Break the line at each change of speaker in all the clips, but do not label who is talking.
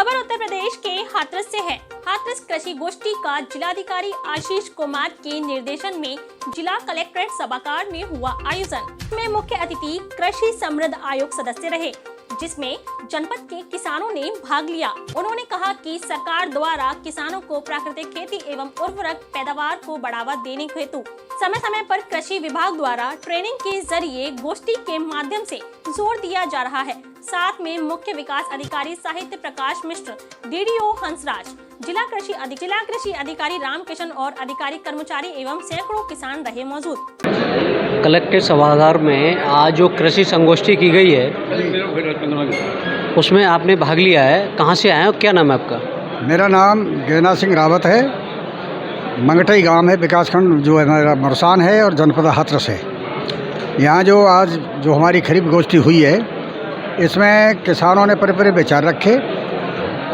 खबर उत्तर प्रदेश के हाथरस से है। हाथरस कृषि गोष्ठी का जिलाधिकारी आशीष कुमार के निर्देशन में जिला कलेक्ट्रेट सभागार में हुआ आयोजन में मुख्य अतिथि कृषि समृद्ध आयोग सदस्य रहे, जिसमें जनपद के किसानों ने भाग लिया। उन्होंने कहा कि सरकार द्वारा किसानों को प्राकृतिक खेती एवं उर्वरक पैदावार को बढ़ावा देने हेतु समय समय पर कृषि विभाग द्वारा ट्रेनिंग के जरिए गोष्ठी के माध्यम से जोर दिया जा रहा है। साथ में मुख्य विकास अधिकारी साहित्य प्रकाश मिश्र, डीडीओ हंसराज, जिला कृषि अधिकारी रामकिशन और अधिकारी कर्मचारी एवं सैकड़ों किसान रहे मौजूद।
कलेक्ट्रेट सभागार में आज जो कृषि संगोष्ठी की गई है उसमें आपने भाग लिया है, कहाँ से आए हो, क्या नाम है आपका?
मेरा नाम गैना सिंह रावत है। मंगटई गांव है, विकासखंड जो है मेरा मरसान है और जनपद हाथरस है। यहाँ जो हमारी खरीफ गोष्ठी हुई है, इसमें किसानों ने बड़े विचार रखे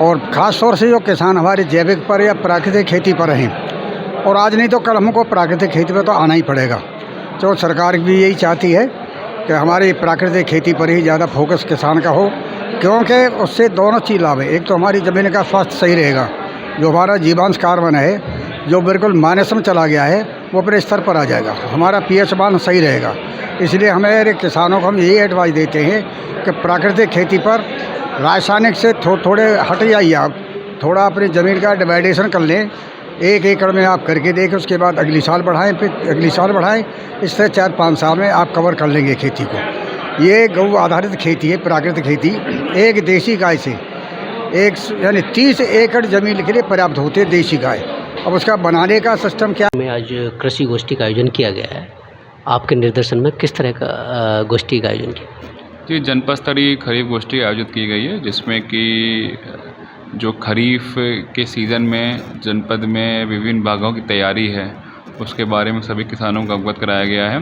और ख़ास तौर से जो किसान हमारे जैविक पर या प्राकृतिक खेती पर हैं, और आज नहीं तो कल हमको प्राकृतिक खेती पर तो आना ही पड़ेगा। तो सरकार भी यही चाहती है कि हमारी प्राकृतिक खेती पर ही ज़्यादा फोकस किसान का हो, क्योंकि उससे दोनों चीज़ लाभ है। एक तो हमारी ज़मीन का स्वास्थ्य सही रहेगा, जो हमारा जीवांश कार्बन है जो बिल्कुल माइनस में चला गया है वो अपने स्तर पर आ जाएगा, हमारा पीएच मान सही रहेगा। इसलिए हमारे किसानों को हम यही एडवाइस देते हैं कि प्राकृतिक खेती पर रासायनिक से थोड़े हट जाइए, आप थोड़ा अपनी ज़मीन का डिवाइडेशन कर लें। 1 एकड़ में आप करके देखें, उसके बाद अगली साल बढ़ाएं, फिर अगली साल बढ़ाएं। इस तरह 4-5 साल में आप कवर कर लेंगे खेती को। ये गौ आधारित खेती है, प्राकृतिक खेती। एक देसी गाय से यानी 30 एकड़ ज़मीन के लिए पर्याप्त होती है देसी गाय। अब उसका बनाने का सिस्टम क्या
में आज कृषि गोष्ठी का आयोजन किया गया है, आपके निर्देशन में किस तरह का गोष्ठी का आयोजन किया?
जी, जनपद स्तरीय खरीफ गोष्ठी आयोजित की गई है, जिसमें कि जो खरीफ के सीज़न में जनपद में विभिन्न भागों की तैयारी है उसके बारे में सभी किसानों को अवगत कराया गया है,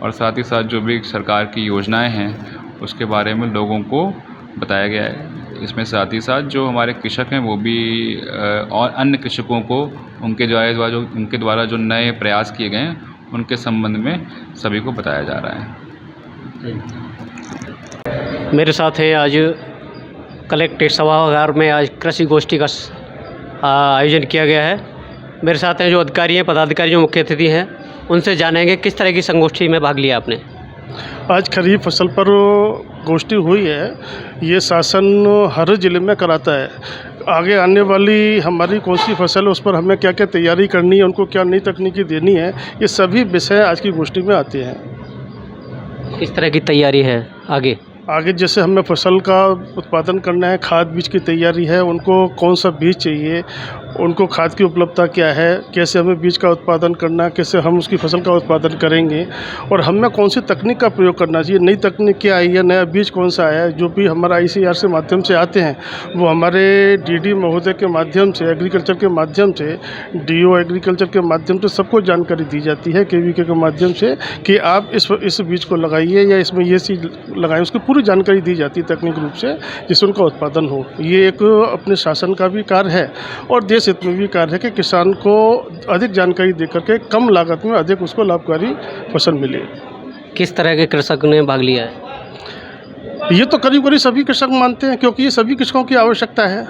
और साथ ही साथ जो भी सरकार की योजनाएं हैं उसके बारे में लोगों को बताया गया है। इसमें साथ ही साथ जो हमारे कृषक हैं वो भी और अन्य कृषकों को उनके द्वारा जो नए प्रयास किए गए हैं उनके संबंध में सभी को बताया जा रहा है।
मेरे साथ हैं आज कलेक्ट्रेट सभागार में आज कृषि गोष्ठी का आयोजन किया गया है। मेरे साथ हैं जो अधिकारी हैं, पदाधिकारी, जो मुख्य अतिथि हैं, उनसे जानेंगे किस तरह की संगोष्ठी में भाग लिया आपने।
आज खरीफ फसल पर गोष्ठी हुई है। ये शासन हर ज़िले में कराता है। आगे आने वाली हमारी कौन सी फसल है, उस पर हमें क्या क्या तैयारी करनी है, उनको क्या नई तकनीकी देनी है, ये सभी विषय आज की गोष्ठी में आते हैं।
किस तरह की तैयारी है आगे
जैसे हमें फसल का उत्पादन करना है, खाद बीज की तैयारी है, उनको कौन सा बीज चाहिए, उनको खाद की उपलब्धता क्या है, कैसे हमें बीज का उत्पादन करना है, कैसे हम उसकी फसल का उत्पादन करेंगे, और हमें कौन सी तकनीक का प्रयोग करना चाहिए, नई तकनीक क्या आई है, नया बीज कौन सा आया है। जो भी हमारा ICAR से माध्यम से आते हैं वो हमारे DD महोदय के माध्यम से, एग्रीकल्चर के माध्यम से, DO एग्रीकल्चर के माध्यम से सबको जानकारी दी जाती है, KVK के माध्यम से, कि आप इस बीज को लगाइए या इसमें ये चीज़ लगाएं। उसकी पूरी जानकारी दी जाती है तकनीक रूप से, जिससे उनका उत्पादन हो। ये एक अपने शासन का भी कार्य है और देश हित में भी कार्य है कि किसान को अधिक जानकारी देकर के कम लागत में अधिक उसको लाभकारी फसल मिले।
किस तरह के कृषक ने भाग लिया है?
ये तो करीब सभी कृषक मानते हैं, क्योंकि ये सभी कृषकों की आवश्यकता है।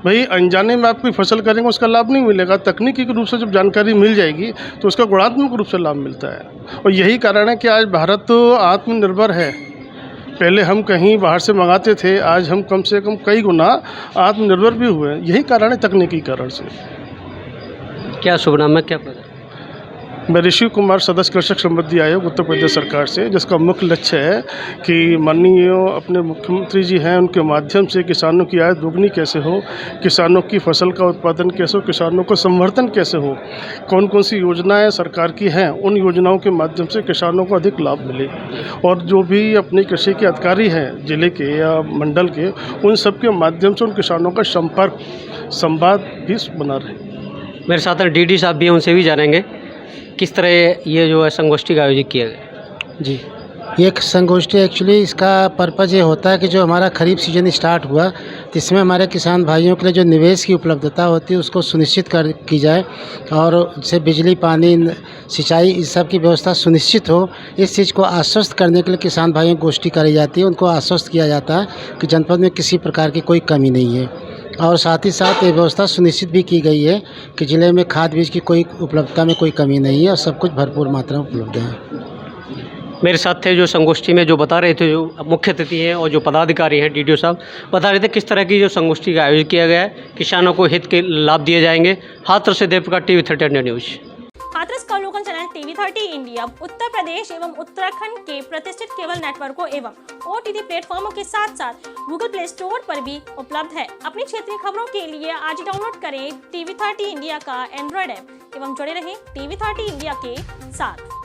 भाई, अनजाने में आप कोई फसल करेंगे उसका लाभ नहीं मिलेगा। तकनीकी रूप से जब जानकारी मिल जाएगी तो उसका गुणात्मक रूप से लाभ मिलता है। और यही कारण है कि आज भारत आत्मनिर्भर है। पहले हम कहीं बाहर से मंगाते थे, आज हम कम से कम कई गुना आत्मनिर्भर भी हुए। यही कारण है तकनीकी कारण से।
क्या शुभ नाम है, क्या पता?
मैं ऋषि कुमार, सदस्य कृषक समृद्धि आयोग उत्तर प्रदेश सरकार से, जिसका मुख्य लक्ष्य है कि माननीय अपने मुख्यमंत्री जी हैं, उनके माध्यम से किसानों की आय दोगुनी कैसे हो, किसानों की फसल का उत्पादन कैसे हो, किसानों को संवर्धन कैसे हो, कौन कौन सी योजनाएं सरकार की हैं, उन योजनाओं के माध्यम से किसानों को अधिक लाभ मिले। और जो भी अपनी कृषि के अधिकारी हैं जिले के या मंडल के, उन सब के माध्यम से उन किसानों का संवाद भी बना रहे।
मेरे साथ DD साहब भी हैं, उनसे भी जानेंगे किस तरह ये जो है संगोष्ठी का आयोजन किया गया।
जी, ये संगोष्ठी एक्चुअली इसका पर्पज़ ये होता है कि जो हमारा खरीफ सीजन स्टार्ट हुआ, इसमें हमारे किसान भाइयों के लिए जो निवेश की उपलब्धता होती है उसको सुनिश्चित की जाए, और जैसे बिजली, पानी, सिंचाई, इस सब की व्यवस्था सुनिश्चित हो। इस चीज़ को आश्वस्त करने के लिए किसान भाइयों की गोष्ठी करी जाती है। उनको आश्वस्त किया जाता है कि जनपद में किसी प्रकार की कोई कमी नहीं है। और साथ ही साथ ये व्यवस्था सुनिश्चित भी की गई है कि ज़िले में खाद बीज की कोई उपलब्धता में कोई कमी नहीं है और सब कुछ भरपूर मात्रा में उपलब्ध है।
मेरे साथ थे जो संगोष्ठी में जो बता रहे थे, जो मुख्य अतिथि हैं और जो पदाधिकारी हैं, डीडीओ साहब बता रहे थे किस तरह की जो संगोष्ठी का आयोजन किया गया है, किसानों को हित के लाभ दिए जाएंगे। हाथरस से देवप्रकाश, TV30 न्यूज़।
हाथरस का अवलोकन channel TV30 India Uttar Pradesh एवं उत्तराखंड के प्रतिष्ठित केबल नेटवर्कों एवं OTT प्लेटफॉर्मों के साथ साथ गूगल प्ले स्टोर पर भी उपलब्ध है। अपनी क्षेत्रीय खबरों के लिए आज ही डाउनलोड करें TV30 इंडिया का एंड्रॉइड ऐप एवं जुड़े रहें TV30 इंडिया के साथ।